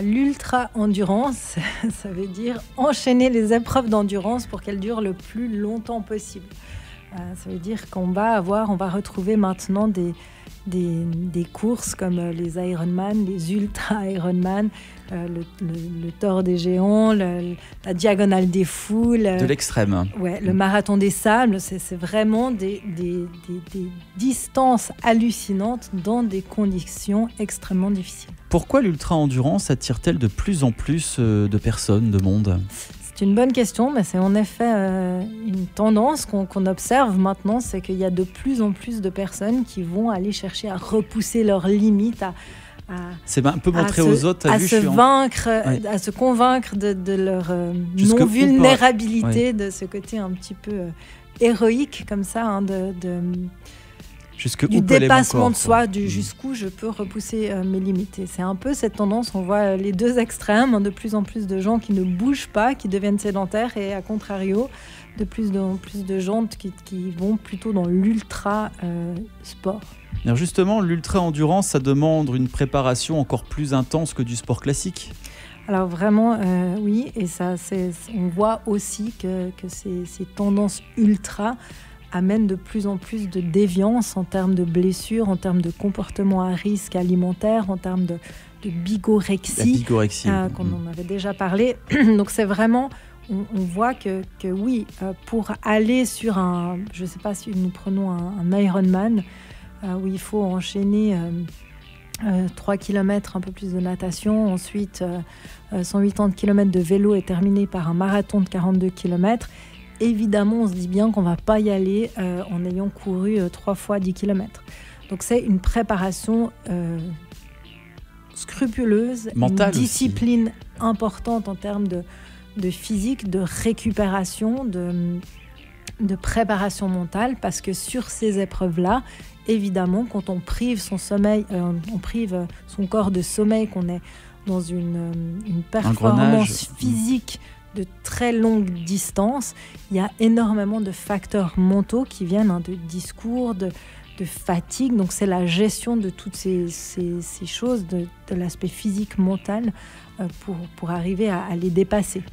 L'ultra-endurance, ça veut dire enchaîner les épreuves d'endurance pour qu'elles durent le plus longtemps possible. Ça veut dire qu'on va retrouver maintenant des courses comme les Ironman, les Ultra-Ironman, le Tour des Géants, la Diagonale des Foules. De l'extrême. Ouais, le Marathon des Sables, c'est vraiment des distances hallucinantes dans des conditions extrêmement difficiles. Pourquoi l'ultra-endurance attire-t-elle de plus en plus de personnes, de monde ? C'est une bonne question, mais c'est en effet une tendance qu'on observe maintenant, c'est qu'il y a de plus en plus de personnes qui vont aller chercher à repousser leurs limites, c'est un peu montrer aux autres, à se convaincre de leur non-vulnérabilité, de ce côté un petit peu héroïque comme ça, du dépassement de soi, jusqu'où je peux repousser mes limites. Et c'est un peu cette tendance, on voit les deux extrêmes, de plus en plus de gens qui ne bougent pas, qui deviennent sédentaires, et à contrario, de plus en plus de gens qui vont plutôt dans l'ultra-sport. Alors justement, l'ultra-endurance, ça demande une préparation encore plus intense que du sport classique ? Alors vraiment, oui, et ça, on voit aussi que ces tendances ultra amènent de plus en plus de déviance en termes de blessures, en termes de comportement à risque alimentaire, en termes de bigorexie, qu'on en avait déjà parlé. Donc c'est vraiment, on voit que oui, pour aller sur je ne sais pas si nous prenons un Ironman, où il faut enchaîner 3 km, un peu plus de natation, ensuite 180 km de vélo et terminer par un marathon de 42 km. Évidemment, on se dit bien qu'on ne va pas y aller en ayant couru 3 fois 10 km. Donc c'est une préparation scrupuleuse, mentale, une discipline importante en termes de physique, de récupération, de préparation mentale, parce que sur ces épreuves-là, évidemment, quand on prive son sommeil, on prive son corps de sommeil, qu'on est dans une performance physique de très longue distance, il y a énormément de facteurs mentaux qui viennent de discours, de fatigue. Donc c'est la gestion de toutes ces choses, de l'aspect physique, mental, pour arriver à les dépasser.